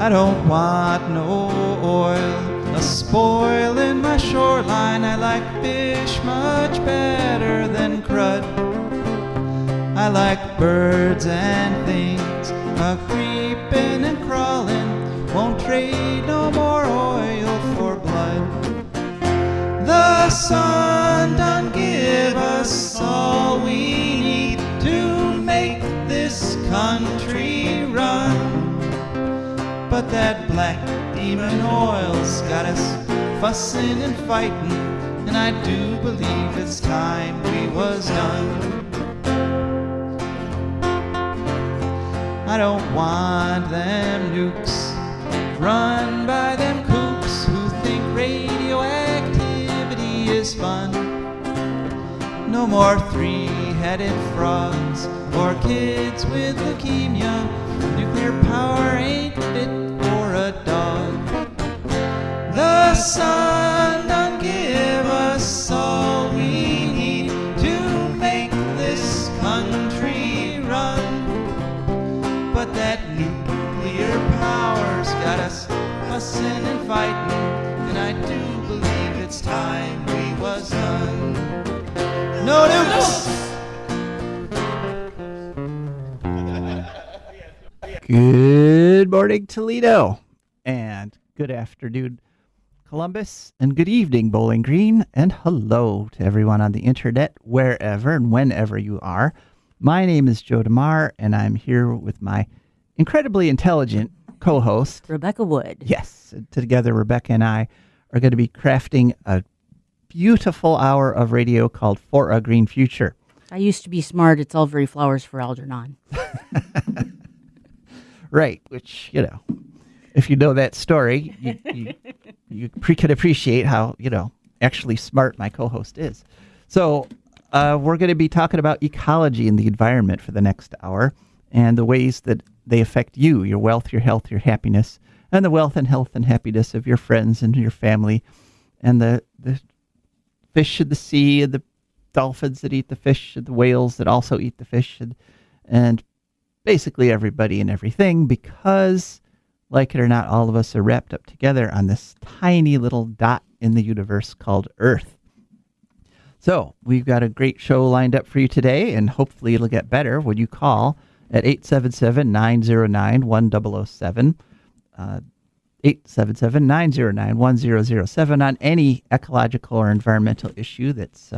I don't want no oil, a spoil in my shoreline. I like fish much better than crud. I like birds and things a-creeping and crawling. Won't trade no more oil for blood. The sun done give us all we need to make this country run. But that black demon oil's got us fussing and fighting, and I do believe it's time we was done. I don't want them nukes run by them kooks who think radioactivity is fun. No more three-headed frogs or kids with leukemia. Nuclear power ain't fit for a dog. The sun done give us all we need to make this country run. But that nuclear power's got us fussing and fighting, and I do believe it's time we was done. No nukes! Good morning, Toledo, and good afternoon, Columbus, and good evening, Bowling Green, and hello to everyone on the internet, wherever and whenever you are. My name is Joe DeMare, and I'm here with my incredibly intelligent co-host, Rebecca Wood. Yes, together Rebecca and I are going to be crafting a beautiful hour of radio called For a Green Future. I used to be smart. It's all very flowers for Algernon. Right, which, if you know that story, you can appreciate how, actually smart my co-host is. So we're going to be talking about ecology and the environment for the next hour and the ways that they affect you, your wealth, your health, your happiness, and the wealth and health and happiness of your friends and your family, and the fish in the sea, and the dolphins that eat the fish, and the whales that also eat the fish, and basically everybody and everything, because, like it or not, all of us are wrapped up together on this tiny little dot in the universe called Earth. So we've got a great show lined up for you today, and hopefully it'll get better when you call at 877-909-1007, 877-909-1007 on any ecological or environmental issue that's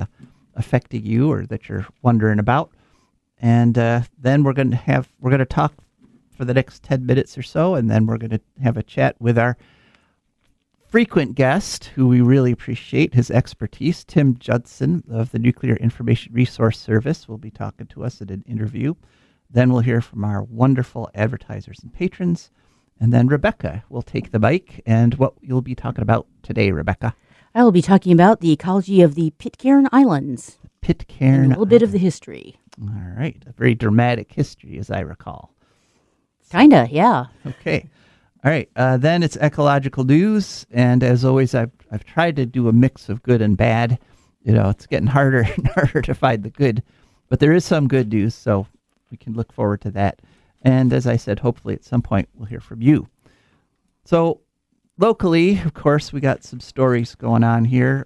affecting you or that you're wondering about. And then we're going to talk for the next 10 minutes or so, and then we're going to have a chat with our frequent guest, who we really appreciate his expertise, Tim Judson of the Nuclear Information Resource Service, will be talking to us at an interview. Then we'll hear from our wonderful advertisers and patrons, and then Rebecca will take the mic. And what you'll be talking about today, Rebecca? I will be talking about the ecology of the Pitcairn Islands. Pitcairn. And a little bit of the history. All right. A very dramatic history, as I recall. Kinda, yeah. Okay. All right. Then it's ecological news. And as always, I've tried to do a mix of good and bad. It's getting harder and harder to find the good. But there is some good news, so we can look forward to that. And as I said, hopefully at some point we'll hear from you. So locally, of course, we got some stories going on here.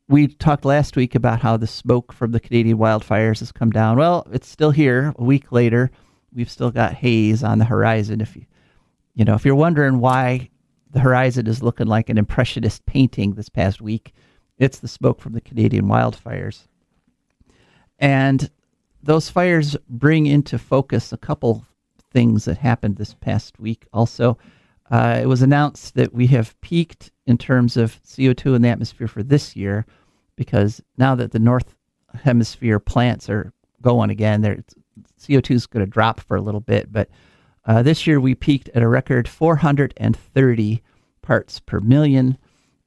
We talked last week about how the smoke from the Canadian wildfires has come down. Well, it's still here. A week later, we've still got haze on the horizon. If you're wondering why the horizon is looking like an impressionist painting this past week, it's the smoke from the Canadian wildfires. And those fires bring into focus a couple things that happened this past week. Also, it was announced that we have peaked in terms of CO2 in the atmosphere for this year, because now that the North Hemisphere plants are going again, CO2 is going to drop for a little bit. But this year we peaked at a record 430 parts per million,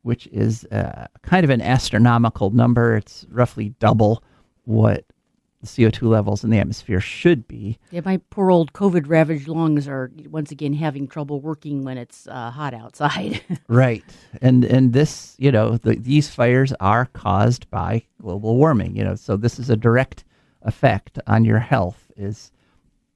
which is kind of an astronomical number. It's roughly double what the CO2 levels in the atmosphere should be. Yeah, my poor old COVID-ravaged lungs are once again having trouble working when it's hot outside. Right. And this, these fires are caused by global warming, so this is a direct effect on your health. Is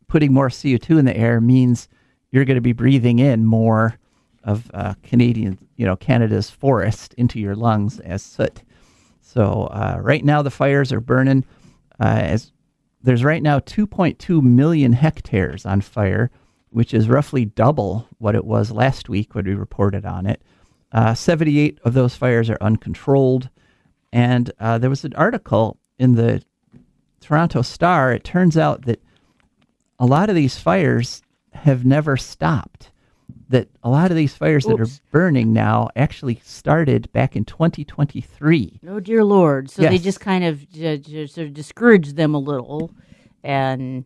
putting more CO2 in the air means you're going to be breathing in more of Canada's forest into your lungs as soot. So right now the fires are burning. As there's right now 2.2 million hectares on fire, which is roughly double what it was last week when we reported on it. 78 of those fires are uncontrolled. And there was an article in the Toronto Star. It turns out that a lot of these fires have never stopped. That a lot of these fires that are burning now actually started back in 2023. Oh, dear Lord. So Yes. they just kind of sort of discouraged them a little. And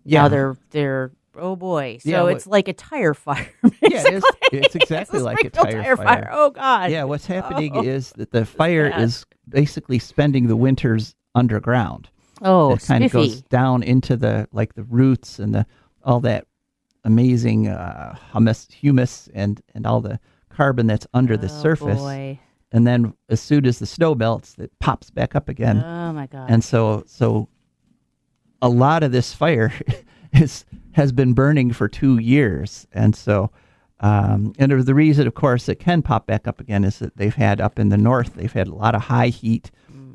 now they're oh boy. So it's like a tire fire. Yeah, it's exactly like a tire fire. Oh, God. Yeah, what's happening is that the fire is basically spending the winters underground. Oh, it kind of spiffy. goes down into the roots and all that amazing humus and all the carbon that's under the surface. Boy. And then as soon as the snow melts, it pops back up again. Oh, my God. And so a lot of this fire has been burning for 2 years. And so and the reason, of course, it can pop back up again is that they've had up in the north, they've had a lot of high heat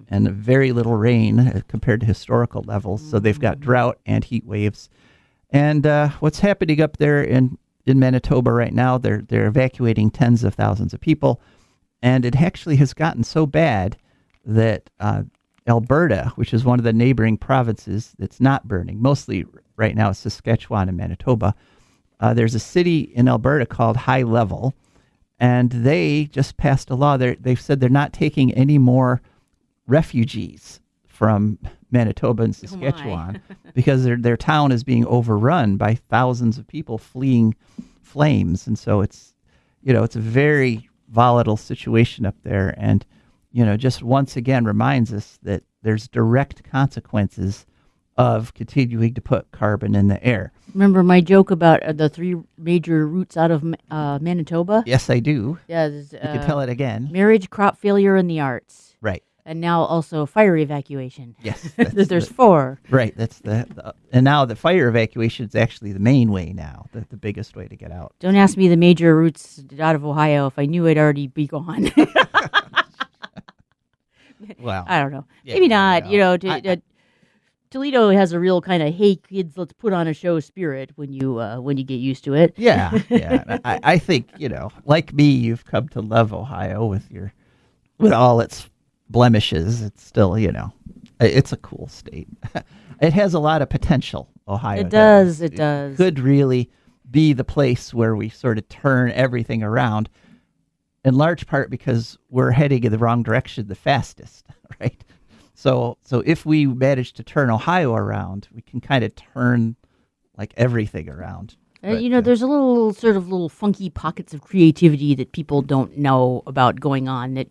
and very little rain compared to historical levels. So they've got drought and heat waves. And what's happening up there in Manitoba right now, they're evacuating tens of thousands of people. And it actually has gotten so bad that Alberta, which is one of the neighboring provinces that's not burning, mostly right now it's Saskatchewan and Manitoba, there's a city in Alberta called High Level, and they just passed a law. They've said they're not taking any more refugees from Manitoba and Saskatchewan because their town is being overrun by thousands of people fleeing flames. And so it's a very volatile situation up there. And, just once again reminds us that there's direct consequences of continuing to put carbon in the air. Remember my joke about the three major routes out of Manitoba? Yes, I do. Yeah, You can tell it again. marriage, crop failure, and the arts. Right. And now also fire evacuation. Yes. There's four. Right. That's and now the fire evacuation is actually the main way now, the biggest way to get out. Don't ask me the major routes out of Ohio. If I knew, I'd already be gone. Well, I don't know. yeah, Maybe not. I- Toledo has a real kind of, hey kids, let's put on a show spirit when you get used to it. Yeah. I think, like me, you've come to love Ohio with all its blemishes. It's still, it's a cool state. It has a lot of potential, Ohio. It does. It does. Could really be the place where we sort of turn everything around, in large part because we're heading in the wrong direction the fastest, right? So if we manage to turn Ohio around, we can kind of turn like everything around. There's a little funky pockets of creativity that people don't know about going on. That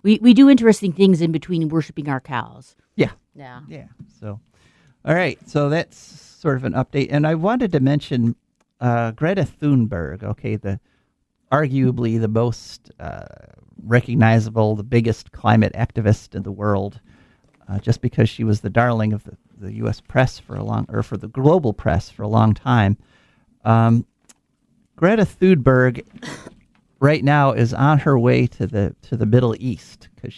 we do interesting things in between worshiping our cows. Yeah. So, all right. So that's sort of an update, and I wanted to mention Greta Thunberg. Okay, arguably the most recognizable, the biggest climate activist in the world, just because she was the darling of the U.S. press for the global press for a long time. Greta Thunberg right now is on her way to the Middle East because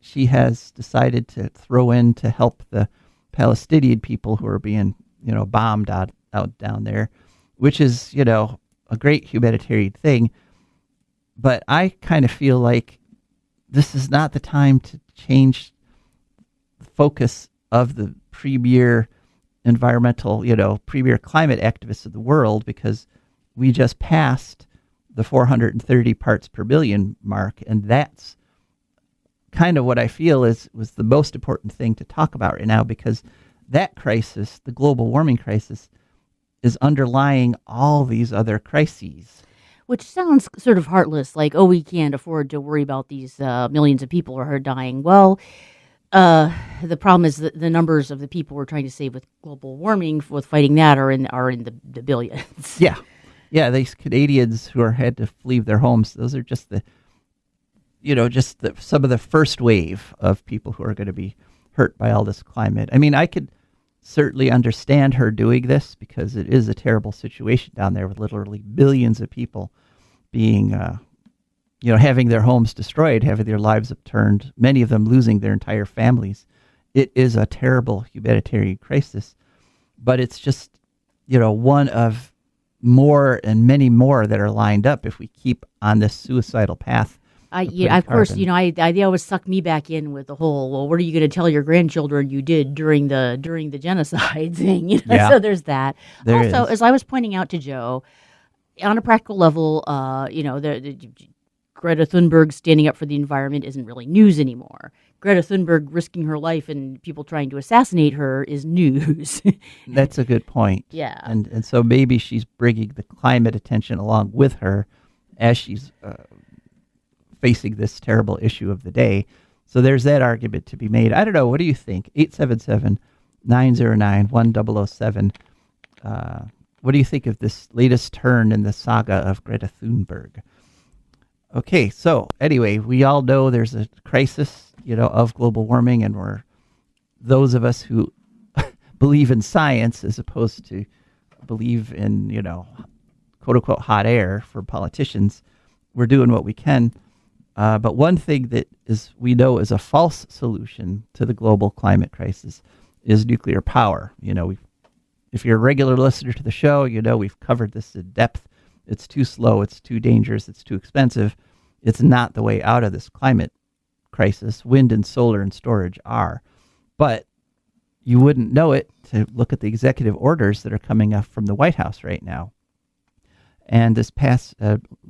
she has decided to throw in to help the Palestinian people who are being bombed out down there, which is a great humanitarian thing. But I kind of feel like this is not the time to change the focus of the premier environmental, premier climate activists of the world, because we just passed the 430 parts per billion mark, and that's kind of what I feel was the most important thing to talk about right now, because that crisis, the global warming crisis, is underlying all these other crises. Which sounds sort of heartless, like, we can't afford to worry about these millions of people who are dying. Well, the problem is that the numbers of the people we're trying to save with global warming, with fighting that, are in the billions. Yeah, these Canadians who had to leave their homes, those are just some of the first wave of people who are going to be hurt by all this climate. I mean, I could certainly understand her doing this because it is a terrible situation down there with literally billions of people being, having their homes destroyed, having their lives upturned, many of them losing their entire families. It is a terrible humanitarian crisis, but it's just, one of more and many more that are lined up if we keep on this suicidal path. Of course, they always suck me back in with the whole, well, what are you going to tell your grandchildren you did during the genocide thing? Yeah. So there's that. There Also, is. as I was pointing out to Joe, on a practical level, the Greta Thunberg standing up for the environment isn't really news anymore. Greta Thunberg risking her life and people trying to assassinate her is news. That's a good point. Yeah. And so maybe she's bringing the climate attention along with her as she's facing this terrible issue of the day. So there's that argument to be made. I don't know. What do you think? 877-909-1007. What do you think of this latest turn in the saga of Greta Thunberg? Okay, so anyway, we all know there's a crisis, of global warming, and we're those of us who believe in science as opposed to believe in, quote unquote hot air for politicians. We're doing what we can. But one thing that we know is a false solution to the global climate crisis is nuclear power. If you're a regular listener to the show, we've covered this in depth. It's too slow, it's too dangerous, it's too expensive. It's not the way out of this climate crisis. Wind and solar and storage are. But you wouldn't know it to look at the executive orders that are coming up from the White House right now. And this past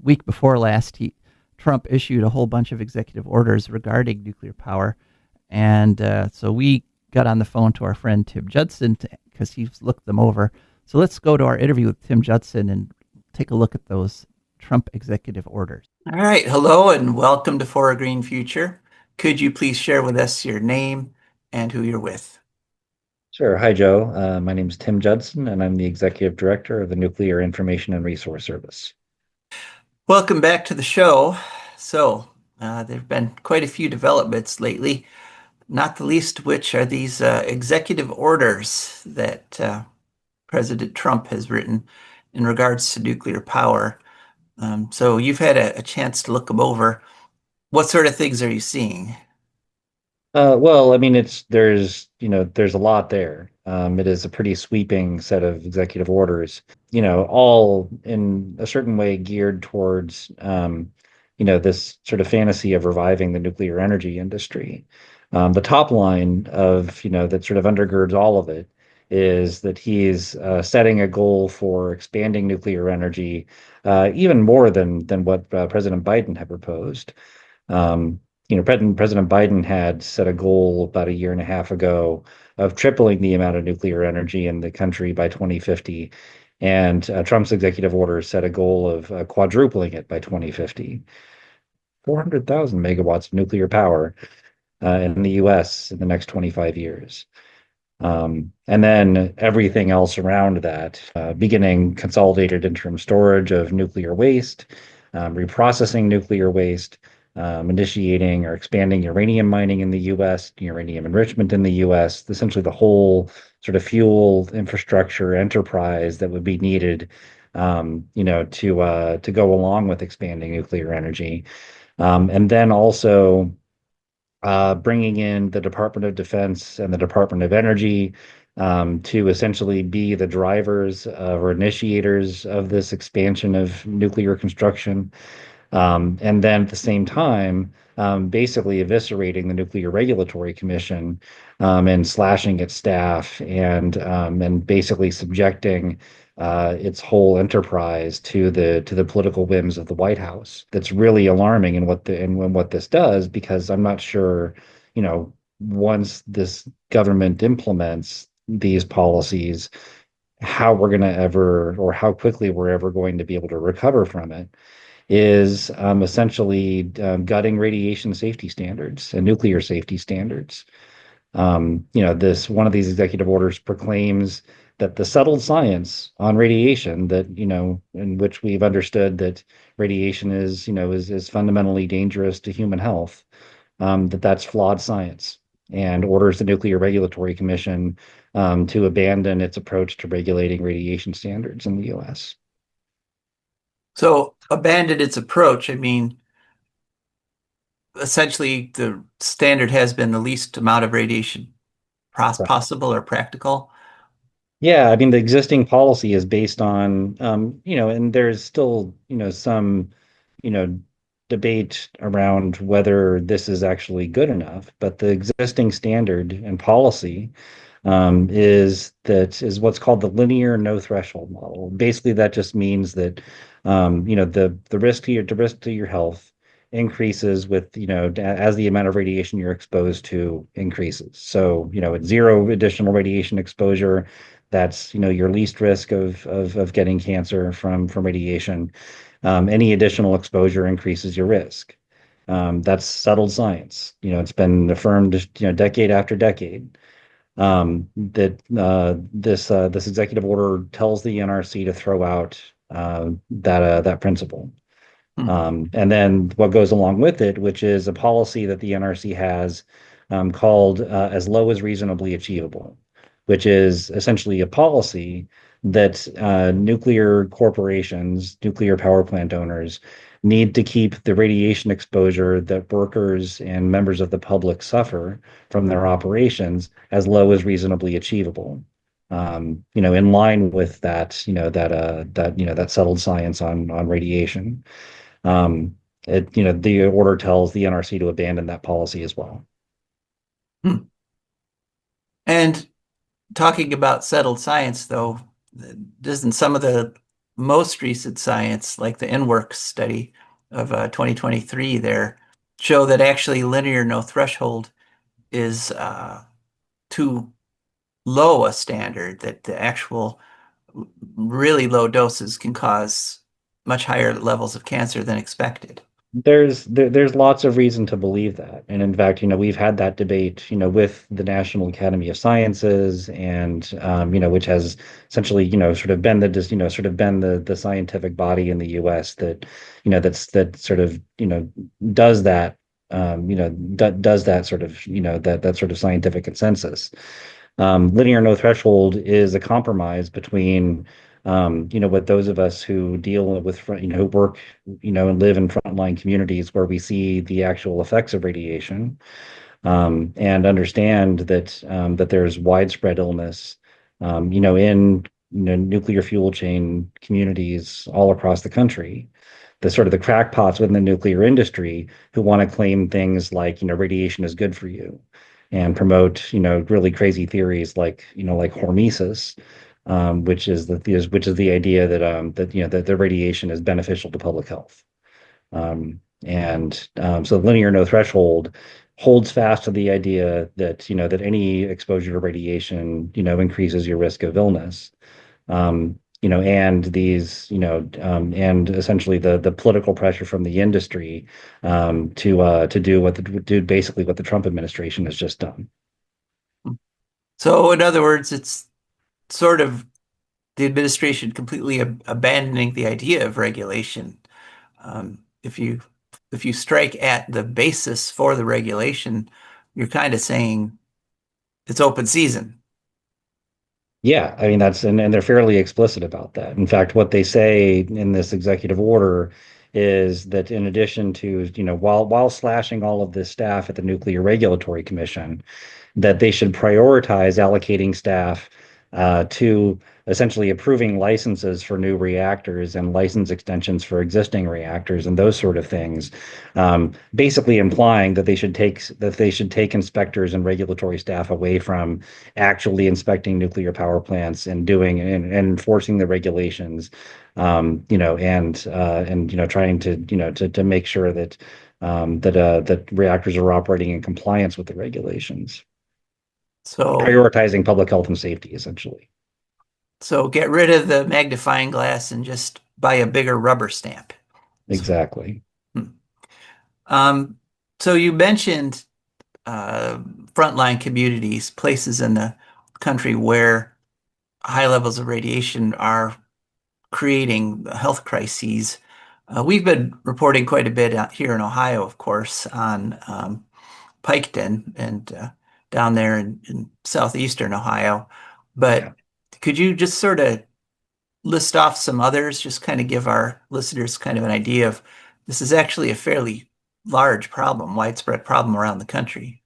week before last, Trump issued a whole bunch of executive orders regarding nuclear power. And so we got on the phone to our friend Tim Judson because he's looked them over. So let's go to our interview with Tim Judson and take a look at those Trump executive orders. All right. Hello and welcome to For a Green Future. Could you please share with us your name and who you're with? Sure. Hi, Joe. My name is Tim Judson, and I'm the Executive Director of the Nuclear Information and Resource Service. Welcome back to the show. So there have been quite a few developments lately, not the least of which are these executive orders that President Trump has written in regards to nuclear power. So you've had a chance to look them over. What sort of things are you seeing? Well, I mean, there's a lot there. It is a pretty sweeping set of executive orders, all in a certain way geared towards, this sort of fantasy of reviving the nuclear energy industry. The top line of, that sort of undergirds all of it is that he's setting a goal for expanding nuclear energy, even more than what President Biden had proposed. President Biden had set a goal about a year and a half ago of tripling the amount of nuclear energy in the country by 2050. And Trump's executive order set a goal of quadrupling it by 2050. 400,000 megawatts of nuclear power in the US in the next 25 years. And then everything else around that, beginning consolidated interim storage of nuclear waste, reprocessing nuclear waste, initiating or expanding uranium mining in the U.S., uranium enrichment in the U.S., essentially the whole sort of fuel infrastructure enterprise that would be needed, to go along with expanding nuclear energy. And then also bringing in the Department of Defense and the Department of Energy to essentially be the drivers or initiators of this expansion of nuclear construction. And then at the same time, basically eviscerating the Nuclear Regulatory Commission and slashing its staff and basically subjecting its whole enterprise to the political whims of the White House. That's really alarming in what this does, because I'm not sure, once this government implements these policies, how we're going to ever, or how quickly we're ever going to be able to recover from it. Is essentially gutting radiation safety standards and nuclear safety standards. This one of these executive orders proclaims that the settled science on radiation, that in which we've understood that radiation is fundamentally dangerous to human health, that's flawed science, and orders the Nuclear Regulatory Commission to abandon its approach to regulating radiation standards in the US. So abandoned its approach. I mean, essentially, the standard has been the least amount of radiation possible or practical. Yeah, I mean, the existing policy is based on, and there's still, some, you know, debate around whether this is actually good enough. But the existing standard and policy is what's called the linear no threshold model. Basically, that just means that, the risk to your health increases with, as the amount of radiation you're exposed to increases. So, at zero additional radiation exposure, that's, your least risk of getting cancer from radiation. Any additional exposure increases your risk. That's settled science. It's been affirmed, decade after decade. That this executive order tells the NRC to throw out that principle. Hmm. And then what goes along with it, which is a policy that the NRC has called as low as reasonably achievable, which is essentially a policy that nuclear corporations, nuclear power plant owners, need to keep the radiation exposure that workers and members of the public suffer from their operations as low as reasonably achievable. In line with that, that settled science on radiation. The order tells the NRC to abandon that policy as well. Hmm. And talking about settled science, though, doesn't some of the most recent science, like the NWorks study of 2023 there, show that actually linear no threshold is too low a standard, that the actual really low doses can cause much higher levels of cancer than expected? There's lots of reason to believe that. And in fact, we've had that debate, with the National Academy of Sciences and, which has essentially, sort of been the scientific body in the US that, that sort of, does that, does that sort of, that sort of scientific consensus. Linear no threshold is a compromise between, what those of us who deal with, who work, and live in frontline communities where we see the actual effects of radiation, and understand that there's widespread illness, in nuclear fuel chain communities all across the country. The sort of the crackpots within the nuclear industry who want to claim things like, radiation is good for you and promote, really crazy theories like hormesis, which is the idea that the radiation is beneficial to public health. So linear no threshold holds fast to the idea that any exposure to radiation, increases your risk of illness. And essentially the political pressure from the industry to do basically what the Trump administration has just done. So, in other words, it's sort of the administration completely abandoning the idea of regulation. If you strike at the basis for the regulation, you're kind of saying it's open season. Yeah, I mean and they're fairly explicit about that. In fact, what they say in this executive order is that in addition to, while slashing all of this staff at the Nuclear Regulatory Commission, that they should prioritize allocating staff to essentially approving licenses for new reactors and license extensions for existing reactors and those sort of things, basically implying that they should take inspectors and regulatory staff away from actually inspecting nuclear power plants and and enforcing the regulations, and trying to make sure that reactors are operating in compliance with the regulations. So, Prioritizing public health and safety, essentially. so get rid of the magnifying glass and just buy a bigger rubber stamp. Exactly. Hmm. So you mentioned frontline communities, places in the country where high levels of radiation are creating health crises. We've been reporting quite a bit out here in Ohio, of course, on Piketon and down there in southeastern Ohio. But Yeah. could you just sort of list off some others, just kind of give our listeners kind of an idea of this is actually a fairly large problem, widespread problem around the country?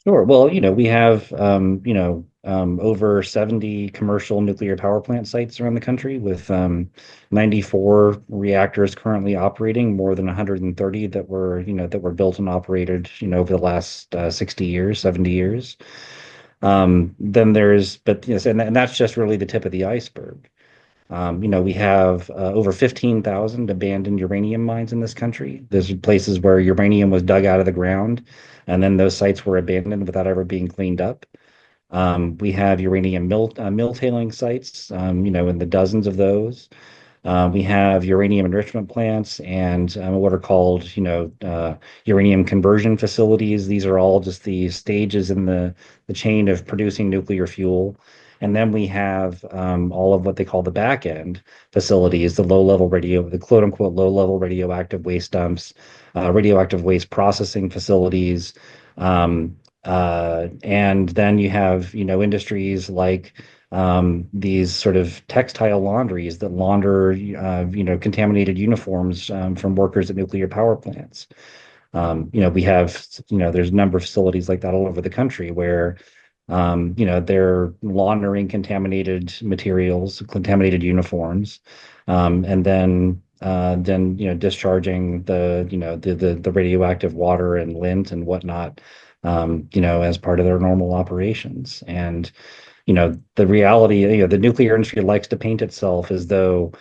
Sure. Well, we have, over 70 commercial nuclear power plant sites around the country with 94 reactors currently operating, more than 130 that were built and operated, over the last 60 years, 70 years. Then but yes, and that's just really the tip of the iceberg. We have over 15,000 abandoned uranium mines in this country. There's places where uranium was dug out of the ground, and then those sites were abandoned without ever being cleaned up. We have uranium mill tailing sites, in the dozens of those. We have uranium enrichment plants and what are called, uranium conversion facilities. These are all just the stages in the chain of producing nuclear fuel. And then we have all of what they call the back end facilities, the quote unquote low level radioactive waste dumps, radioactive waste processing facilities. And then you have, industries like these sort of textile laundries that launder, contaminated uniforms from workers at nuclear power plants. We have, there's a number of facilities like that all over the country where, they're laundering contaminated materials, contaminated uniforms, and then discharging the radioactive water and lint and whatnot, as part of their normal operations. And the reality, the nuclear industry likes to paint itself as though,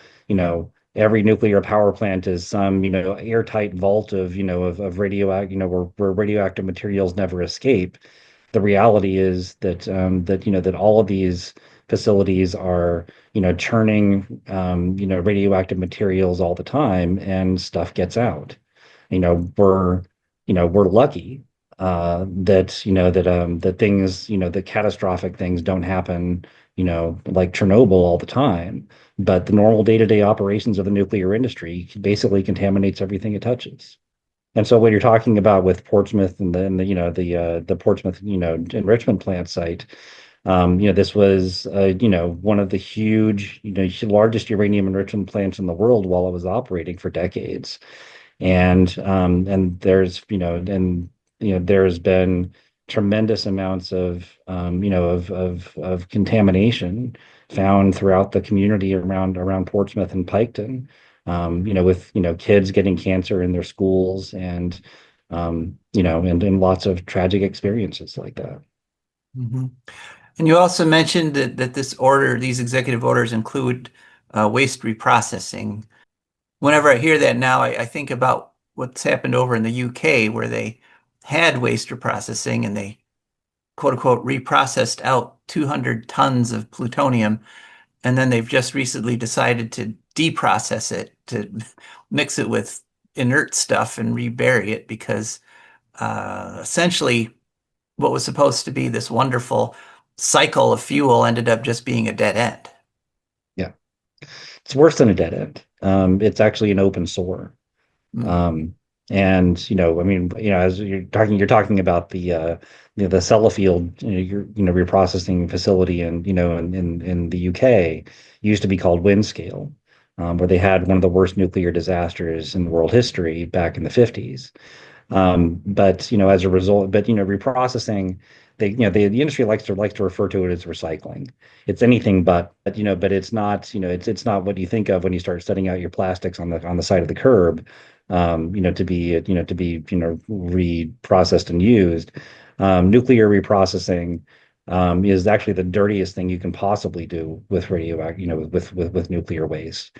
every nuclear power plant is some, airtight vault of radioactive, where radioactive materials never escape. The reality is that all of these facilities are, churning, radioactive materials all the time, and stuff gets out. We're lucky that things, the catastrophic things don't happen, like Chernobyl all the time. But the normal day-to-day operations of the nuclear industry basically contaminates everything it touches. And so when you're talking about with Portsmouth and the Portsmouth, enrichment plant site, this was, one of the huge, largest uranium enrichment plants in the world while it was operating for decades. And there's been tremendous amounts of contamination found throughout the community around Portsmouth and Piketon, with kids getting cancer in their schools and lots of tragic experiences like that. Mhm. And you also mentioned that these executive orders include waste reprocessing. Whenever I hear that now, I think about what's happened over in the UK where they had waste reprocessing and they quote unquote reprocessed out 200 tons of plutonium. And then they've just recently decided to deprocess it, to mix it with inert stuff and rebury it because essentially what was supposed to be this wonderful cycle of fuel ended up just being a dead end. Yeah, it's worse than a dead end. It's actually an open sore. Mm. And I mean, as you're talking about the Sellafield, reprocessing facility, and in the UK used to be called Windscale, where they had one of the worst nuclear disasters in world history back in the 50s. But as a result, reprocessing, the industry likes to refer to it as recycling. It's anything but it's not, it's not what you think of when you start setting out your plastics on the side of the curb, to be reprocessed and used. Nuclear reprocessing is actually the dirtiest thing you can possibly do with with nuclear waste,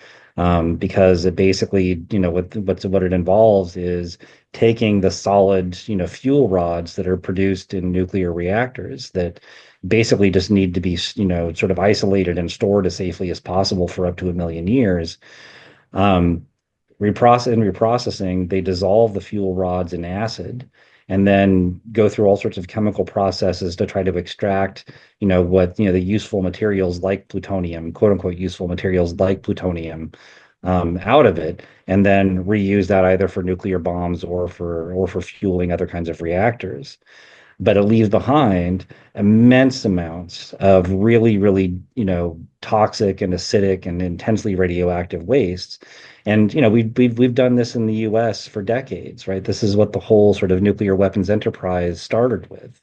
because it basically, what it involves is taking the solid, fuel rods that are produced in nuclear reactors that basically just need to be, sort of isolated and stored as safely as possible for up to 1 million years. Um, reprocessing, they dissolve the fuel rods in acid and then go through all sorts of chemical processes to try to extract, the useful materials like plutonium, quote unquote, useful materials like plutonium, out of it, and then reuse that either for nuclear bombs or for fueling other kinds of reactors. but it leaves behind immense amounts of really, really, toxic and acidic and intensely radioactive wastes. And we've done this in the U.S. for decades, right? This is what the whole sort of nuclear weapons enterprise started with.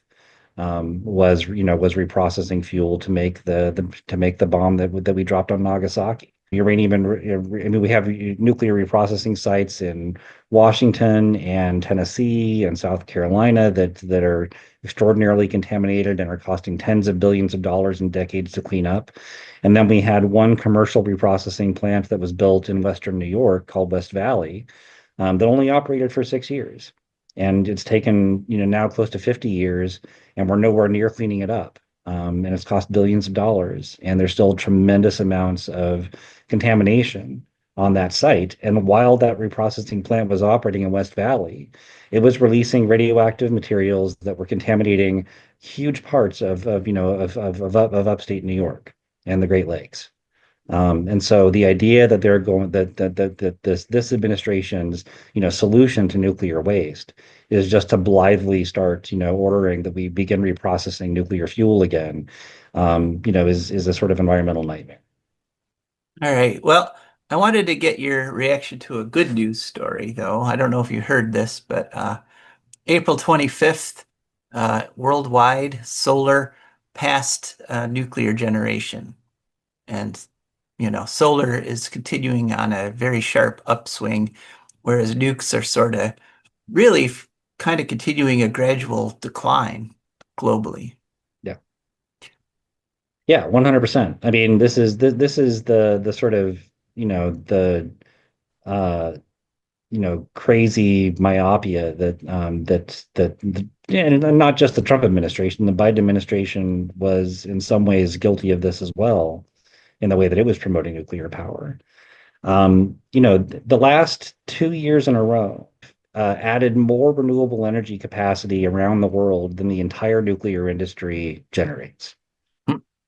Was reprocessing fuel to make the bomb that we dropped on Nagasaki. Uranium and I mean, we have nuclear reprocessing sites in Washington and Tennessee and South Carolina that are extraordinarily contaminated and are costing tens of billions of dollars and decades to clean up. And then we had one commercial reprocessing plant that was built in Western New York called West Valley, that only operated for 6 years. And it's taken, now close to 50 years, and we're nowhere near cleaning it up. And it's cost billions of dollars, and there's still tremendous amounts of contamination on that site. And while that reprocessing plant was operating in West Valley, it was releasing radioactive materials that were contaminating huge parts of upstate New York and the Great Lakes. And so the idea that they're going that this administration's solution to nuclear waste is just to blithely start ordering that we begin reprocessing nuclear fuel again, is a sort of environmental nightmare. All right. Well, I wanted to get your reaction to a good news story, though. I don't know if you heard this, but April 25th, worldwide solar passed nuclear generation. And, solar is continuing on a very sharp upswing, whereas nukes are sort of really kind of continuing a gradual decline globally. Yeah. Yeah, 100%. I mean, this is the sort of, uh, crazy myopia and not just the Trump administration, the Biden administration was in some ways guilty of this as well, in the way that it was promoting nuclear power. The last 2 years in a row added more renewable energy capacity around the world than the entire nuclear industry generates.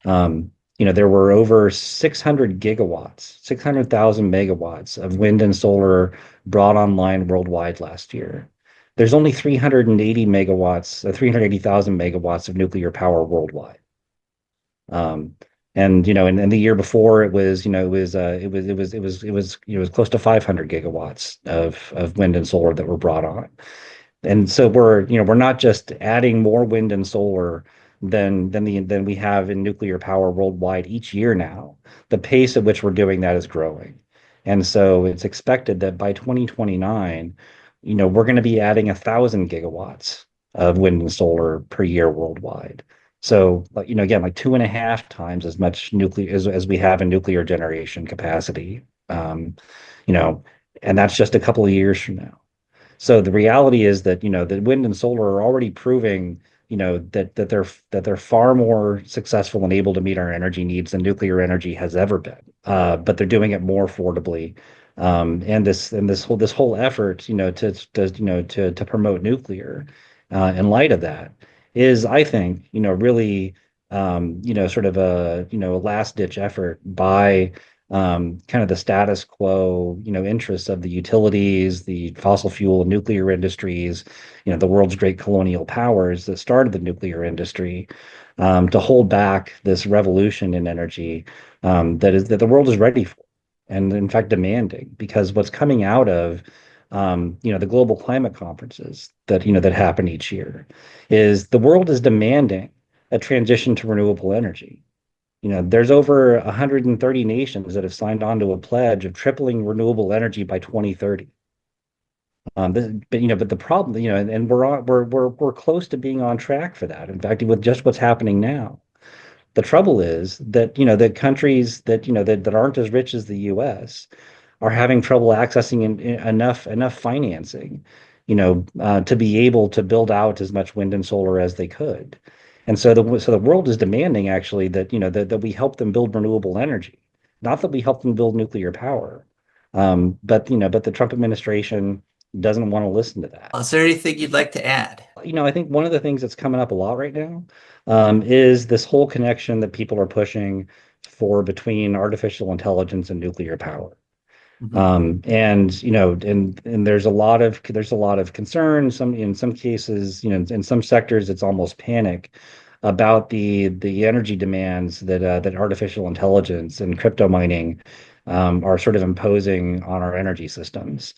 There were over 600 gigawatts, 600,000 megawatts of wind and solar brought online worldwide last year. There's only 380 megawatts, 380,000 megawatts of nuclear power worldwide. And the year before it was close to 500 gigawatts of wind and solar that were brought on. And so we're not just adding more wind and solar than we have in nuclear power worldwide each year now. The pace at which we're doing that is growing. And so it's expected that by 2029, we're going to be adding 1,000 gigawatts of wind and solar per year worldwide. So, again, like 2.5 times as much nuclear as we have in nuclear generation capacity. And that's just a couple of years from now. So the reality is that the wind and solar are already proving that they're far more successful and able to meet our energy needs than nuclear energy has ever been. But they're doing it more affordably. And this whole effort, to promote nuclear, in light of that, is, I think, really, sort of a last ditch effort by kind of the status quo, interests of the utilities, the fossil fuel and nuclear industries, the world's great colonial powers that started the nuclear industry, to hold back this revolution in energy, that the world is ready for, and in fact demanding, because what's coming out of the global climate conferences that happen each year is the world is demanding a transition to renewable energy. There's over 130 nations that have signed on to a pledge of tripling renewable energy by 2030. But the problem, and we're close to being on track for that. In fact, with just what's happening now, the trouble is that the countries that aren't as rich as the U.S. are having trouble accessing enough financing, to be able to build out as much wind and solar as they could. And so the world is demanding, actually, that that we help them build renewable energy, not that we help them build nuclear power. But the Trump administration doesn't want to listen to that. Is there anything you'd like to add? I think one of the things that's coming up a lot right now, is this whole connection that people are pushing for between artificial intelligence and nuclear power. And and there's a lot of concern. In some cases, in some sectors, it's almost panic about the energy demands that artificial intelligence and crypto mining are sort of imposing on our energy systems.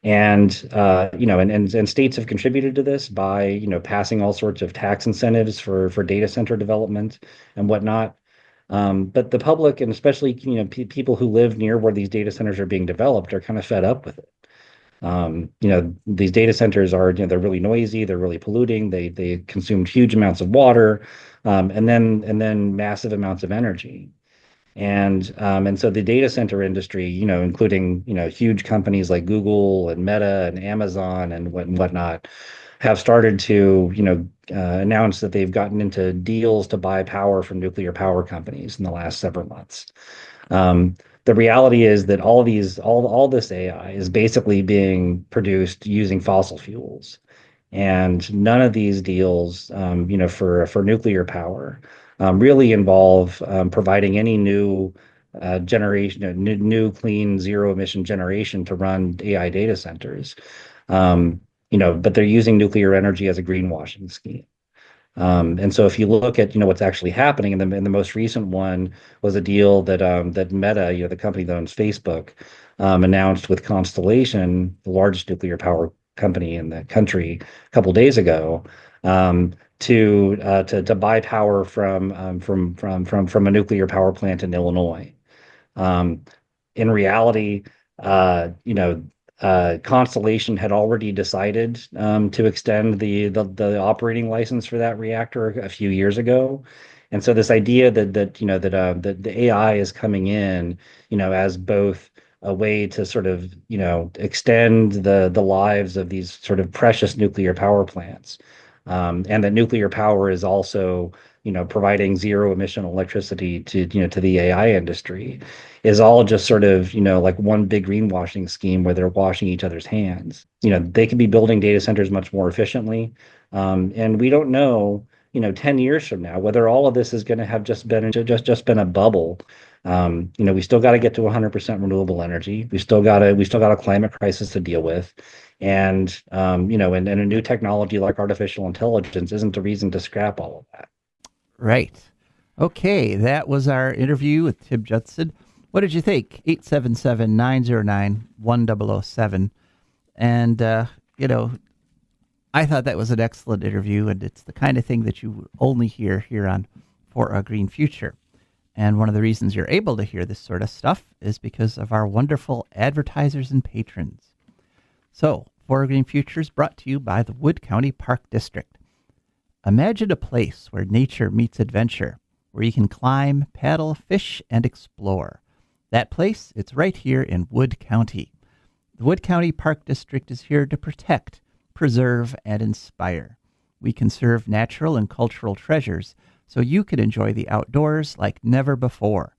And and states have contributed to this by passing all sorts of tax incentives for data center development and whatnot. But the public, and especially people who live near where these data centers are being developed, are kind of fed up with it. These data centers are, they're really noisy, they're really polluting, they consume huge amounts of water, and then massive amounts of energy. And so the data center industry, including huge companies like Google and Meta and Amazon and whatnot, have started to announce that they've gotten into deals to buy power from nuclear power companies in the last several months. The reality is that all this AI is basically being produced using fossil fuels, and none of these deals, for nuclear power, really involve providing any new generation, new clean zero emission generation to run AI data centers. But they're using nuclear energy as a greenwashing scheme. And so if you look at what's actually happening, in the most recent one was a deal that Meta, the company that owns Facebook, announced with Constellation, the largest nuclear power company in the country, a couple days ago, to buy power from a nuclear power plant in Illinois. In reality, Constellation had already decided to extend the operating license for that reactor a few years ago. And so this idea that the AI is coming in, as both a way to sort of extend the lives of these sort of precious nuclear power plants, and that nuclear power is also providing zero emission electricity to the AI industry, is all just sort of like one big greenwashing scheme where they're washing each other's hands. They could be building data centers much more efficiently, and we don't know 10 years from now whether all of this is going to have just been a bubble. We still got to get to 100% renewable energy. We still got a climate crisis to deal with, and and a new technology like artificial intelligence isn't a reason to scrap all of that. Right. Okay, that was our interview with Tim Judson. What did you think? 877-909-1007. And, I thought that was an excellent interview, and it's the kind of thing that you only hear here on For a Green Future. And one of the reasons you're able to hear this sort of stuff is because of our wonderful advertisers and patrons. So, For a Green Future is brought to you by the Wood County Park District. Imagine a place where nature meets adventure, where you can climb, paddle, fish, and explore. That place, it's right here in Wood County. The Wood County Park District is here to protect, preserve, and inspire. We conserve natural and cultural treasures so you can enjoy the outdoors like never before.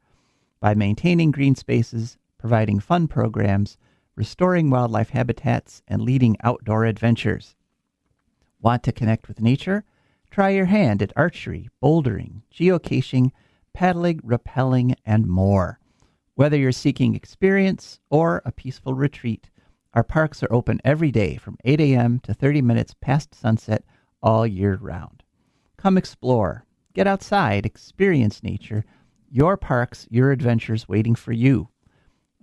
By maintaining green spaces, providing fun programs, restoring wildlife habitats, and leading outdoor adventures. Want to connect with nature? Try your hand at archery, bouldering, geocaching, paddling, rappelling, and more. Whether you're seeking experience or a peaceful retreat, our parks are open every day from 8 a.m. to 30 minutes past sunset all year round. Come explore, get outside, experience nature. Your parks, your adventures waiting for you.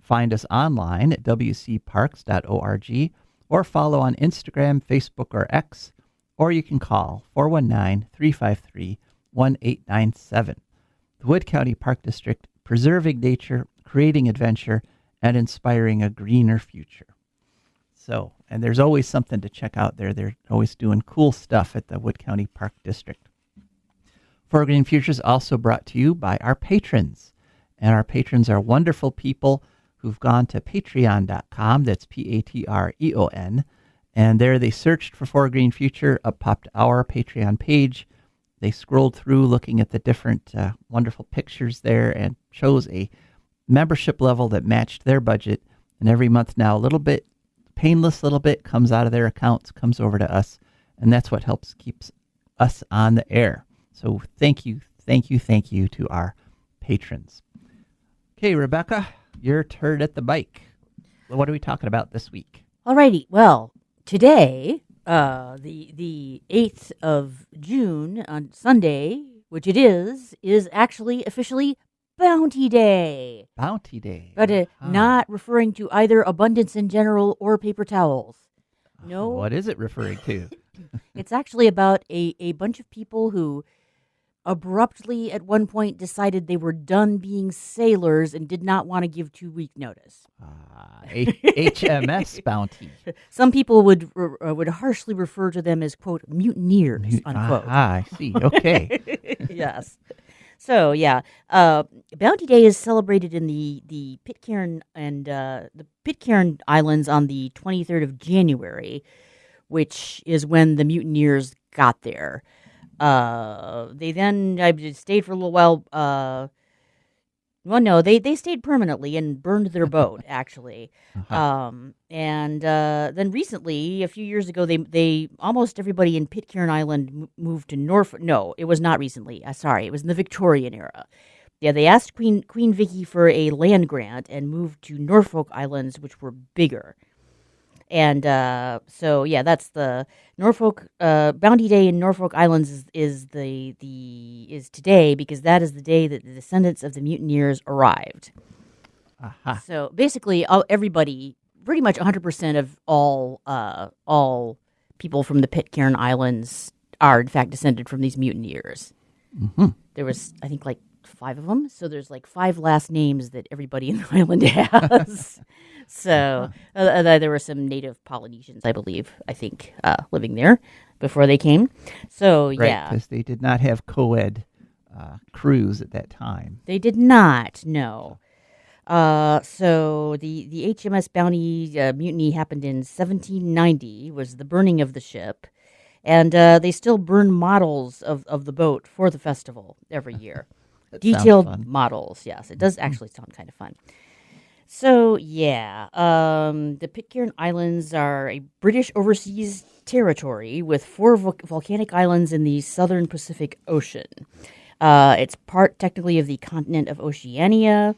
Find us online at wcparks.org or follow on Instagram, Facebook, or X, or you can call 419-353-1897. The Wood County Park District, preserving nature, creating adventure, and inspiring a greener future. So, and there's always something to check out there. They're always doing cool stuff at the Wood County Park District. For Green Future is also brought to you by our patrons. And our patrons are wonderful people who've gone to patreon.com. That's Patreon. And there they searched for Green Future. Up popped our Patreon page. They scrolled through looking at the different wonderful pictures there and chose a membership level that matched their budget. And every month now, a little bit, painless little bit, comes out of their accounts, comes over to us. And that's what helps keeps us on the air. So thank you to our patrons. Okay, Rebecca, your turn at the mic. What are we talking about this week? Alrighty. Well, today, the 8th of June on Sunday, which it is actually officially Bounty Day. Bounty Day. But not referring to either abundance in general or paper towels. No. What is it referring to? It's actually about a bunch of people who abruptly at one point decided they were done being sailors and did not want to give 2-week notice. HMS Bounty. Some people would harshly refer to them as, quote, mutineers, unquote. I see. Okay. Yes. So, yeah, Bounty Day is celebrated in the Pitcairn and the Pitcairn Islands on the 23rd of January, which is when the mutineers got there. They then stayed for a little while. Well, no, they stayed permanently and burned their boat, actually. And then recently, a few years ago, they almost everybody in Pitcairn Island moved to Norfolk. No, it was not recently. Sorry, it was in the Victorian era. Yeah, they asked Queen Vicky for a land grant and moved to Norfolk Islands, which were bigger. And so, yeah, that's the Norfolk Bounty Day in Norfolk Islands is today because that is the day that the descendants of the mutineers arrived. So basically, everybody, pretty much 100% of all people from the Pitcairn Islands are in fact descended from these mutineers. Mm-hmm. There was, I think, like 5 of them. So there's like 5 last names that everybody in the island has. So there were some native Polynesians, I think, living there before they came. So, right, yeah. because they did not have co-ed crews at that time. They did not, no. So the HMS Bounty mutiny happened in 1790, was the burning of the ship. And they still burn models of the boat for the festival every year. Detailed models, yes. It does actually sound kind of fun. So, yeah, the Pitcairn Islands are a British overseas territory with 4 volcanic islands in the southern Pacific Ocean. It's part technically of the continent of Oceania.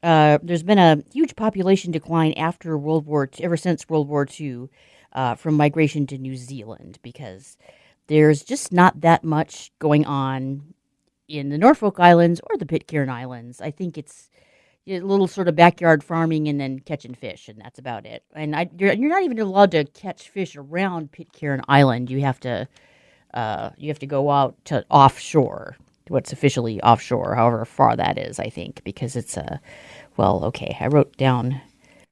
There's been a huge population decline ever since World War II from migration to New Zealand because there's just not that much going on in the Norfolk Islands or the Pitcairn Islands. I think it's a little sort of backyard farming and then catching fish, and that's about it. And you're not even allowed to catch fish around Pitcairn Island. You have to go out to offshore, what's officially offshore, however far that is, I think, because it's I wrote down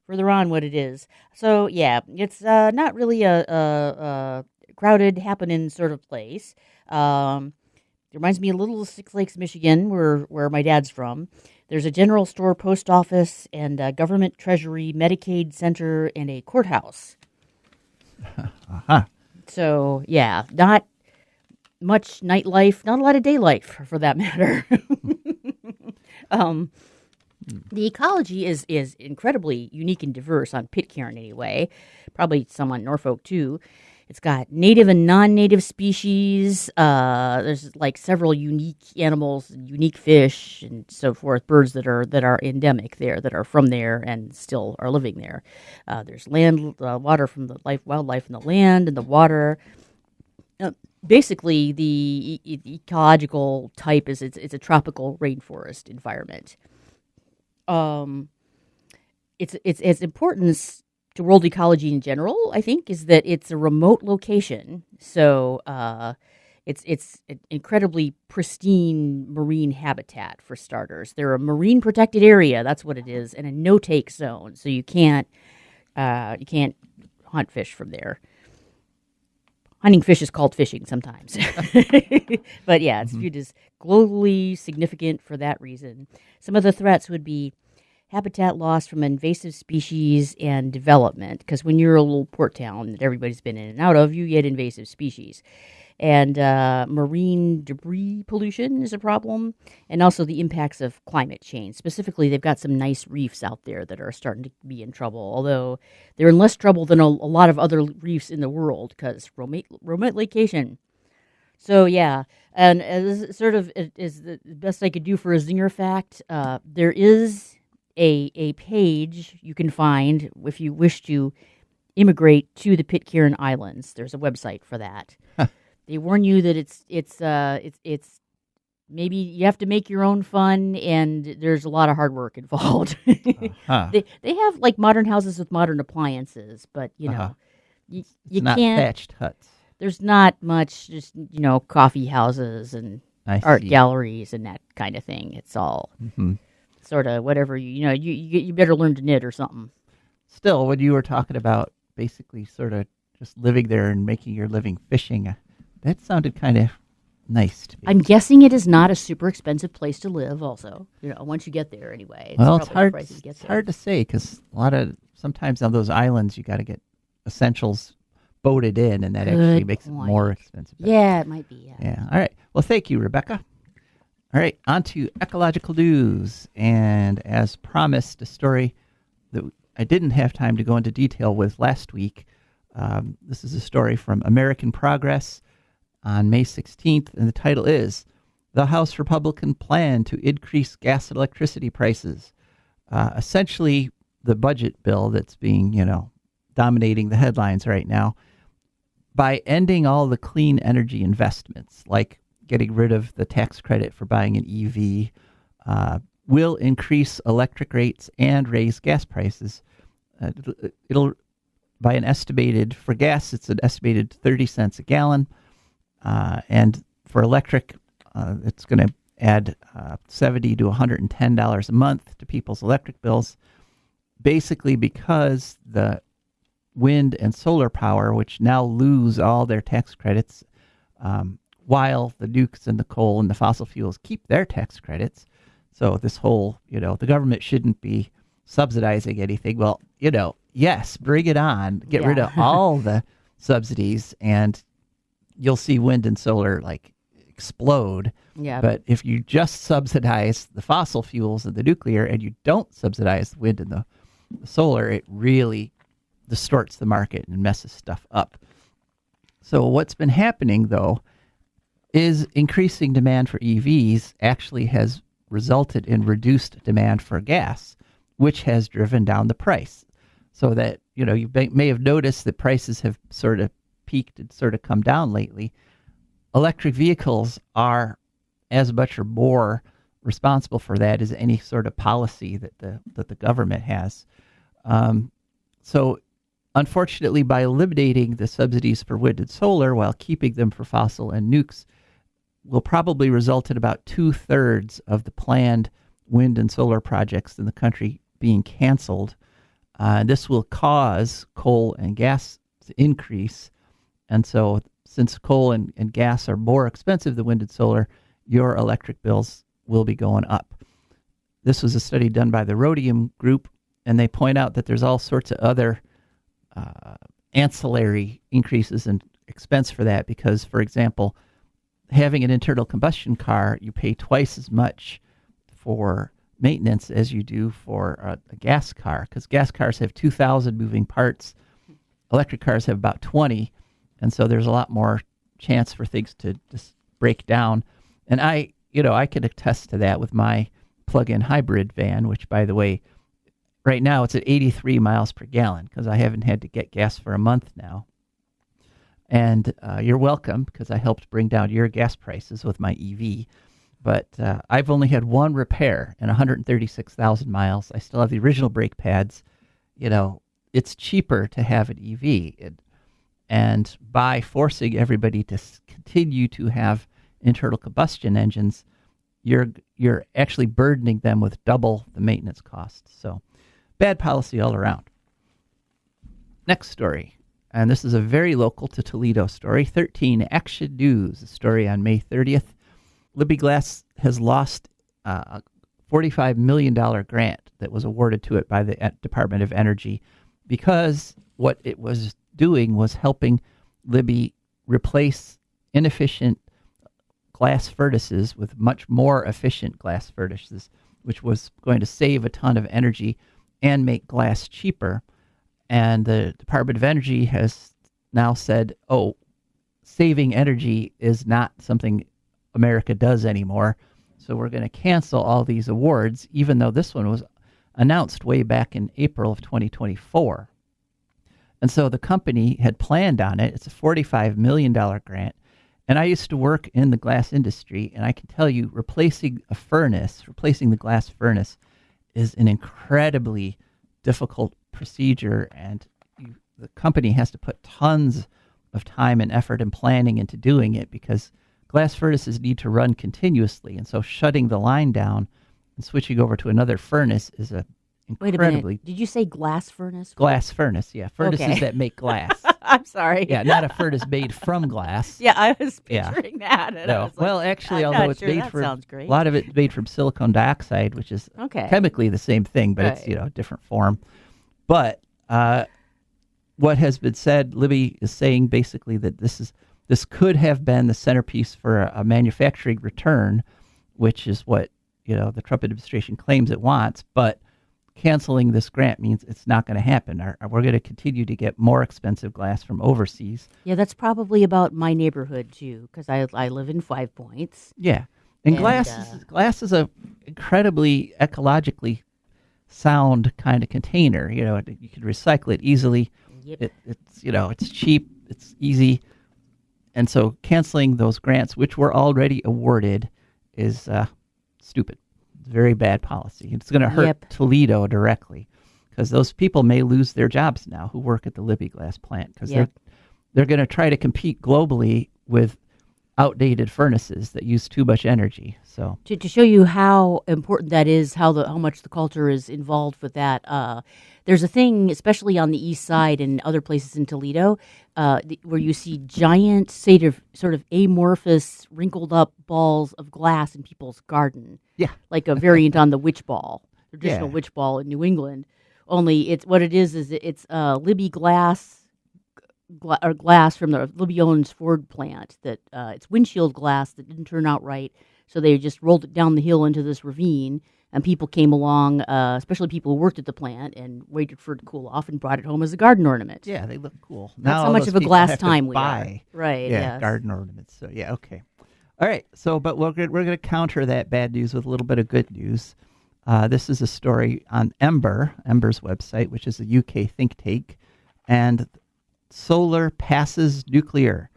further on what it is. So yeah, it's not really a crowded happening sort of place. It reminds me a little of Six Lakes, Michigan, where my dad's from. There's a general store, post office, and a government treasury, Medicaid center, and a courthouse. So, yeah, not much nightlife, not a lot of day life, for that matter. The ecology is incredibly unique and diverse on Pitcairn anyway, probably some on Norfolk too. It's got native and non-native species. There's like several unique animals, unique fish, and so forth. Birds that are endemic there, that are from there and still are living there. There's water from the wildlife in the land and the water. Basically, the ecological type is it's a tropical rainforest environment. Its importance to world ecology in general, I think, is that it's a remote location. So it's an incredibly pristine marine habitat for starters. They're a marine protected area, that's what it is, and a no-take zone. So you can't hunt fish from there. Hunting fish is called fishing sometimes. But yeah, it's viewed as globally significant for that reason. Some of the threats would be habitat loss from invasive species and development, because when you're a little port town that everybody's been in and out of, you get invasive species. And marine debris pollution is a problem, and also the impacts of climate change. Specifically, they've got some nice reefs out there that are starting to be in trouble, although they're in less trouble than a lot of other reefs in the world, because remote location. So, yeah, and as sort of is the best I could do for a zinger fact, there is a page you can find if you wish to immigrate to the Pitcairn Islands. There's a website for that. They warn you that it's maybe you have to make your own fun, and there's a lot of hard work involved. They have like modern houses with modern appliances, but you know, you not can't. thatched huts. There's not much, just coffee houses and art galleries and that kind of thing. It's all sort of whatever you better learn to knit or something. Still, when you were talking about basically sort of just living there and making your living fishing, that sounded kind of nice to me. I'm guessing it is not a super expensive place to live. Also, once you get there, anyway. It's hard to say because sometimes on those islands you got to get essentials boated in, and that actually makes it more expensive. Yeah, it might be. Yeah. All right. Well, thank you, Rebecca. All right, on to ecological news, and as promised, a story that I didn't have time to go into detail with last week. This is a story from American Progress on May 16th, and the title is "The House Republican Plan to Increase Gas and Electricity Prices." Essentially, the budget bill that's being, dominating the headlines right now. By ending all the clean energy investments, like getting rid of the tax credit for buying an EV, will increase electric rates and raise gas prices. It'll, for gas, it's an estimated 30 cents a gallon. And for electric, it's going to add $70 to $110 a month to people's electric bills, basically because the wind and solar power, which now lose all their tax credits, while the nukes and the coal and the fossil fuels keep their tax credits. So this whole, the government shouldn't be subsidizing anything. Well, yes, bring it on. Get rid of all the subsidies, and you'll see wind and solar explode. Yeah. But if you just subsidize the fossil fuels and the nuclear, and you don't subsidize the wind and the solar, it really distorts the market and messes stuff up. So what's been happening, though, is increasing demand for EVs actually has resulted in reduced demand for gas, which has driven down the price. So that, you may have noticed that prices have sort of peaked and sort of come down lately. Electric vehicles are as much or more responsible for that as any sort of policy that the government has. So unfortunately, by eliminating the subsidies for wind and solar while keeping them for fossil and nukes, will probably result in about 2/3 of the planned wind and solar projects in the country being canceled. This will cause coal and gas to increase. And so since coal and gas are more expensive than wind and solar, your electric bills will be going up. This was a study done by the Rhodium Group, and they point out that there's all sorts of other ancillary increases in expense for that because, for example, having an internal combustion car, you pay twice as much for maintenance as you do for a gas car, because gas cars have 2,000 moving parts. Electric cars have about 20, and so there's a lot more chance for things to just break down. And I can attest to that with my plug-in hybrid van, which, by the way, right now it's at 83 miles per gallon because I haven't had to get gas for a month now. And you're welcome, because I helped bring down your gas prices with my EV. But I've only had one repair in 136,000 miles. I still have the original brake pads. It's cheaper to have an EV. And by forcing everybody to continue to have internal combustion engines, you're actually burdening them with double the maintenance costs. So bad policy all around. Next story. And this is a very local to Toledo story. 13 Action News, a story on May 30th. Libby Glass has lost a $45 million grant that was awarded to it by the Department of Energy because what it was doing was helping Libby replace inefficient glass furnaces with much more efficient glass furnaces, which was going to save a ton of energy and make glass cheaper. And the Department of Energy has now said, saving energy is not something America does anymore. So we're going to cancel all these awards, even though this one was announced way back in April of 2024. And so the company had planned on it. It's a $45 million grant. And I used to work in the glass industry, and I can tell you, replacing the glass furnace is an incredibly difficult procedure, and the company has to put tons of time and effort and planning into doing it because glass furnaces need to run continuously. And so shutting the line down and switching over to another furnace is a Wait a incredibly minute. Did you say glass furnace? glass furnace. Yeah, furnaces Okay. that make glass. I'm sorry. Yeah, not a furnace made from glass. Yeah, I was Yeah. picturing that. And I No. was like, Well, actually, I'm although not it's sure made that from sounds great. a lot of it's made from silicon dioxide, which is Okay. chemically the same thing, but it's Right. a different form. But what has been said, Libby is saying basically that this could have been the centerpiece for a manufacturing return, which is what the Trump administration claims it wants. But canceling this grant means it's not going to happen. We're going to continue to get more expensive glass from overseas. Yeah, that's probably about my neighborhood too, because I live in 5 Points. Yeah, and And, glass is a incredibly ecologically sound kind of container. You can recycle it easily. Yep. It's cheap, it's easy, and so canceling those grants, which were already awarded, is stupid. It's very bad policy. It's going to hurt Yep. Toledo directly because those people may lose their jobs now who work at the Libby glass plant because Yep. they're going to try to compete globally with outdated furnaces that use too much energy. So To show you how important that is, how much the culture is involved with that, there's a thing, especially on the east side and other places in Toledo, where you see giant, sort of amorphous, wrinkled up balls of glass in people's garden. yeah, Like a variant on the witch ball, traditional Yeah. witch ball in New England. Only it's what it is it's Libby glass. Glass from the Libby owns Ford plant that it's windshield glass that didn't turn out right, so they just rolled it down the hill into this ravine, and people came along, especially people who worked at the plant, and waited for it to cool off and brought it home as a garden ornament. yeah, they look cool. That's Now how all much those of a people glass have to time we buy, are. Right. Yeah, yes. garden ornaments. So yeah, okay. All right. So, but we're going to counter that bad news with a little bit of good news. This is a story on Ember's website, which is a UK think tank, and solar passes nuclear.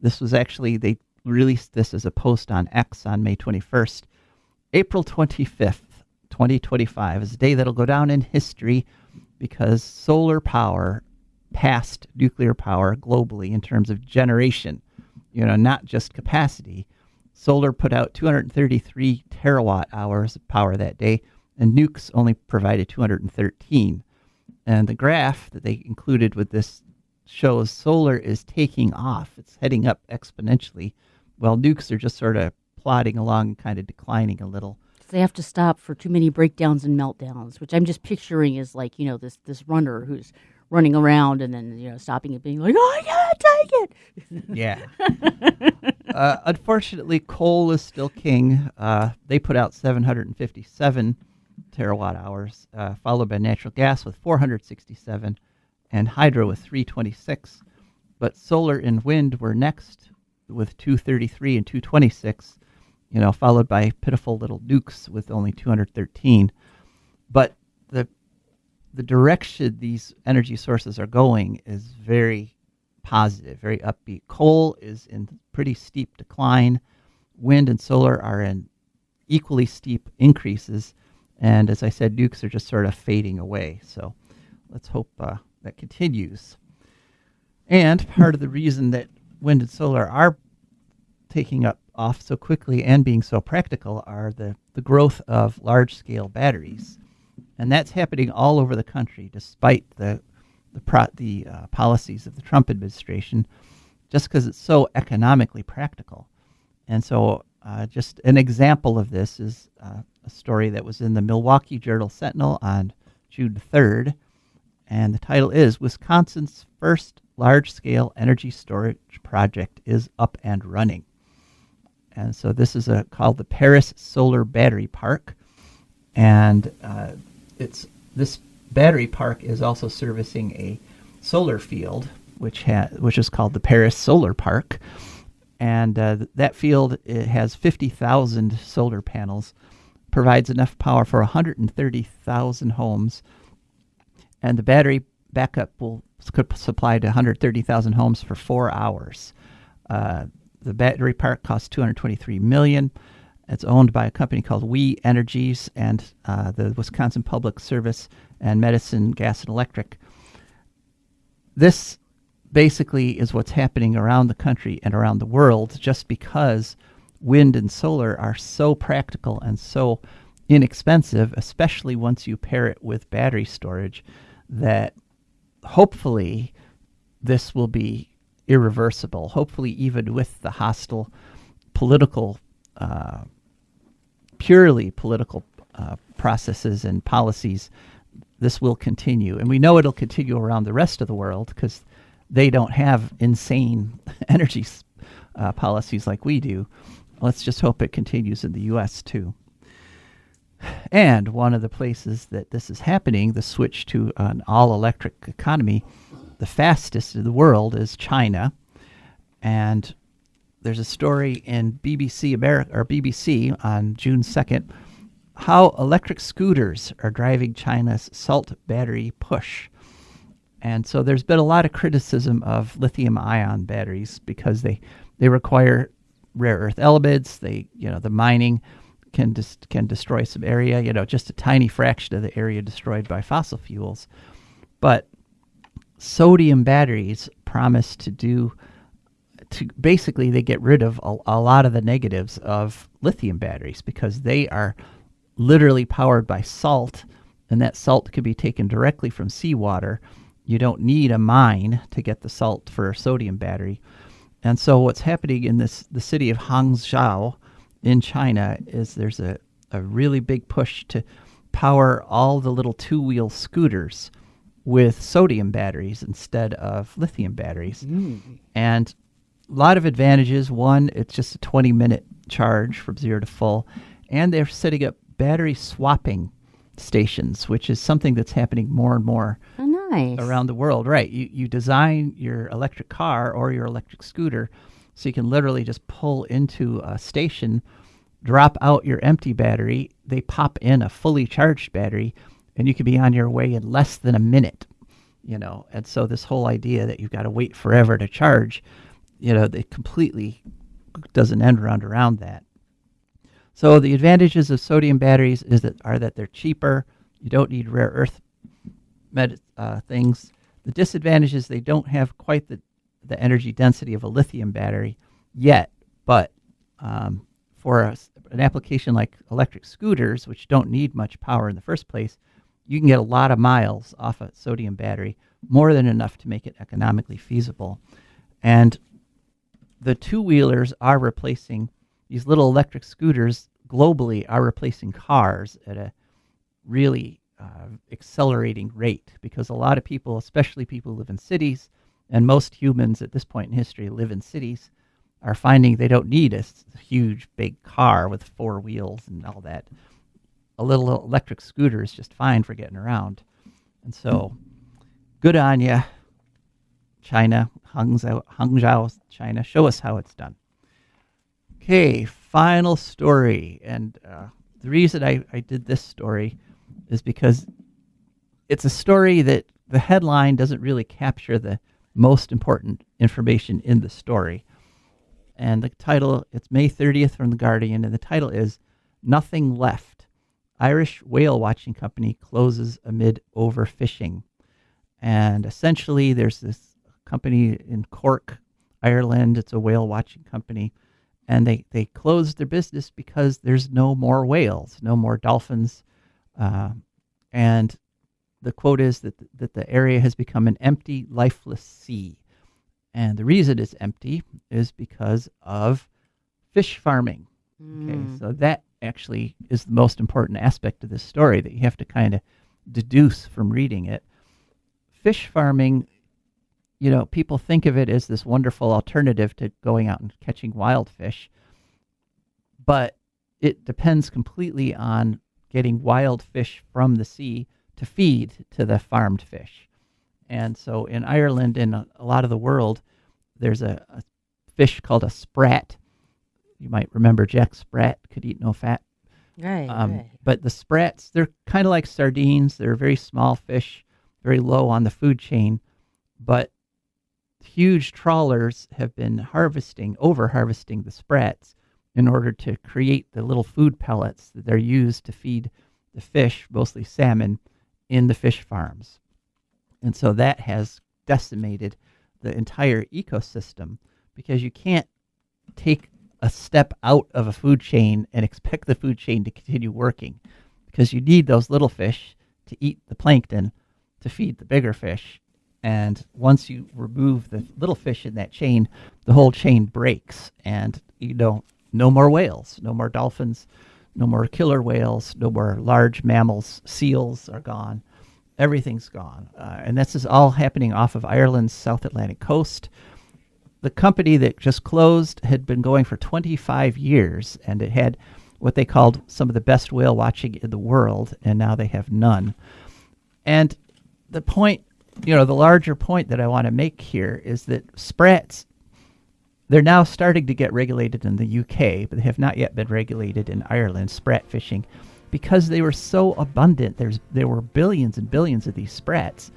This was actually, they released this as a post on X on May 21st. April 25th, 2025 is a day that'll go down in history because solar power passed nuclear power globally in terms of generation, not just capacity. Solar put out 233 terawatt hours of power that day, and nukes only provided 213. And the graph that they included with this shows solar is taking off. It's heading up exponentially, while nukes are just sort of plodding along and kind of declining a little. They have to stop for too many breakdowns and meltdowns, which I'm just picturing as like, this runner who's running around and then, stopping and being like, oh, I can't take it. Yeah. Unfortunately, coal is still king. They put out 757 terawatt hours, followed by natural gas with 467 and hydro with 326. But solar and wind were next with 233 and 226, followed by pitiful little nukes with only 213. But the direction these energy sources are going is very positive, very upbeat. Coal is in pretty steep decline. Wind and solar are in equally steep increases. And as I said, nukes are just sort of fading away. So let's hope that continues. And part of the reason that wind and solar are taking off so quickly and being so practical are the growth of large-scale batteries. And that's happening all over the country, despite the policies of the Trump administration, just because it's so economically practical. And so just an example of this is a story that was in the Milwaukee Journal-Sentinel on June 3rd, and the title is Wisconsin's first large-scale energy storage project is up and running. And so this is called the Paris Solar Battery Park, and this battery park is also servicing a solar field, which is called the Paris Solar Park, and that field, it has 50,000 solar panels provides enough power for 130,000 homes, and the battery backup could supply to 130,000 homes for 4 hours. The battery park costs $223 million. It's owned by a company called We Energies and the Wisconsin Public Service and Medicine Gas and Electric. This basically is what's happening around the country and around the world, just because wind and solar are so practical and so inexpensive, especially once you pair it with battery storage, that hopefully this will be irreversible. Hopefully, even with the hostile political, purely political processes and policies, this will continue. And we know it'll continue around the rest of the world because they don't have insane energy policies like we do. Let's just hope it continues in the U.S. too. And one of the places that this is happening, the switch to an all-electric economy, the fastest in the world, is China. And there's a story in BBC on June 2nd, how electric scooters are driving China's salt battery push. And so there's been a lot of criticism of lithium-ion batteries because they require rare earth elements. The mining can destroy some area, just a tiny fraction of the area destroyed by fossil fuels. But sodium batteries promise to basically they get rid of a lot of the negatives of lithium batteries because they are literally powered by salt, and that salt can be taken directly from seawater. You don't need a mine to get the salt for a sodium battery. And so what's happening in the city of Hangzhou in China is there's a really big push to power all the little two-wheel scooters with sodium batteries instead of lithium batteries. And a lot of advantages. One, it's just a 20-minute charge from 0 to full. And they're setting up battery swapping stations, which is something that's happening more and more around the world. Right. You design your electric car or your electric scooter so you can literally just pull into a station, drop out your empty battery, they pop in a fully charged battery, and you can be on your way in less than a minute, And so this whole idea that you've got to wait forever to charge, it completely doesn't end around that. So the advantages of sodium batteries are that they're cheaper. You don't need rare earth things. The disadvantages, they don't have quite the energy density of a lithium battery yet, but for an application like electric scooters, which don't need much power in the first place, you can get a lot of miles off a sodium battery, more than enough to make it economically feasible. And the two-wheelers are replacing, these little electric scooters globally are replacing cars at a really accelerating rate, because a lot of people, especially people who live in cities, and most humans at this point in history live in cities, are finding they don't need a huge, big car with 4 wheels and all that. A little electric scooter is just fine for getting around. And so, good on you, China, Hangzhou, China. Show us how it's done. Okay, final story. And the reason I did this story is because it's a story that the headline doesn't really capture the most important information in the story. And the title, it's May 30th from The Guardian, and the title is Nothing Left. Irish whale watching company closes amid overfishing. And essentially, there's this company in Cork, Ireland. It's a whale watching company. And they closed their business because there's no more whales, no more dolphins. And the quote is that the area has become an empty, lifeless sea. And the reason it's empty is because of fish farming. Okay, so that actually is the most important aspect of this story that you have to kind of deduce from reading it. Fish farming, people think of it as this wonderful alternative to going out and catching wild fish, but it depends completely on getting wild fish from the sea to feed to the farmed fish. And so in Ireland and a lot of the world, there's a fish called a sprat. You might remember Jack Sprat, could eat no fat. Right. But the sprats, they're kind of like sardines. They're very small fish, very low on the food chain. But huge trawlers have been over harvesting the sprats in order to create the little food pellets that they're used to feed the fish, mostly salmon, in the fish farms. And so that has decimated the entire ecosystem, because you can't take a step out of a food chain and expect the food chain to continue working, because you need those little fish to eat the plankton to feed the bigger fish. And once you remove the little fish in that chain, the whole chain breaks, and no more whales, no more dolphins, no more killer whales, no more large mammals. Seals are gone. Everything's gone. And this is all happening off of Ireland's South Atlantic coast. The company that just closed had been going for 25 years, and it had what they called some of the best whale watching in the world, and now they have none. And the point, the larger point that I want to make here is that sprats, they're now starting to get regulated in the UK, but they have not yet been regulated in Ireland, sprat fishing, because they were so abundant. There were billions and billions of these sprats,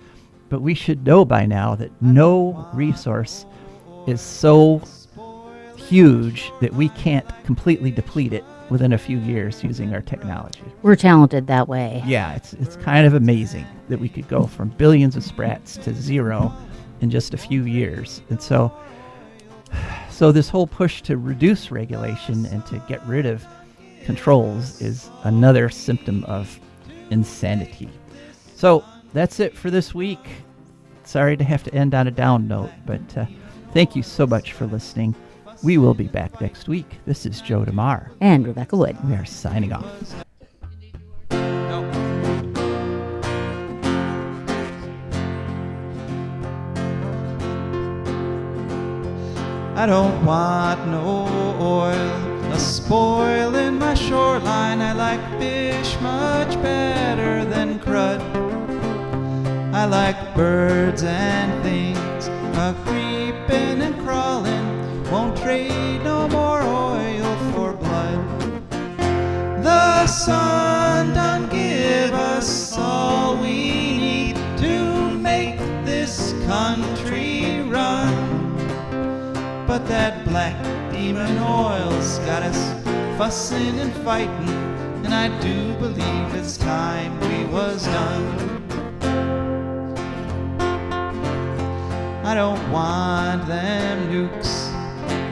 but we should know by now that no resource is so huge that we can't completely deplete it within a few years using our technology. We're talented that way. Yeah, it's kind of amazing that we could go from billions of sprats to zero in just a few years. And so this whole push to reduce regulation and to get rid of controls is another symptom of insanity. So that's it for this week. Sorry to have to end on a down note, but thank you so much for listening. We will be back next week. This is Joe DeMare. And Rebecca Wood. We are signing off. I don't want no oil, a spoil in my shoreline. I like fish much better than crud. I like birds and things a-creeping and crawling. Won't trade no more oil for blood. The sun done give us all we need to make this country run. But that black demon oil's got us fussing and fighting, and I do believe it's time we was done. I don't want them nukes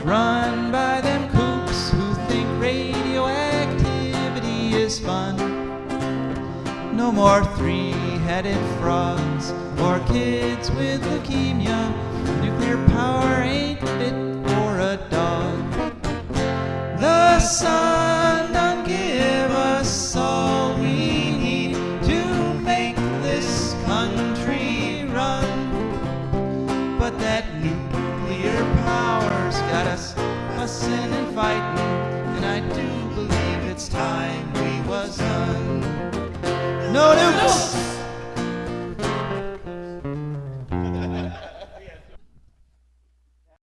run by them kooks who think radioactivity is fun. No more three-headed frogs or kids with leukemia. Nuclear power ain't fit for a dog. The sun done give us all we need to make this country run. But that nuclear power's got us fussing and fighting, and I do believe it's time we was done. No nukes!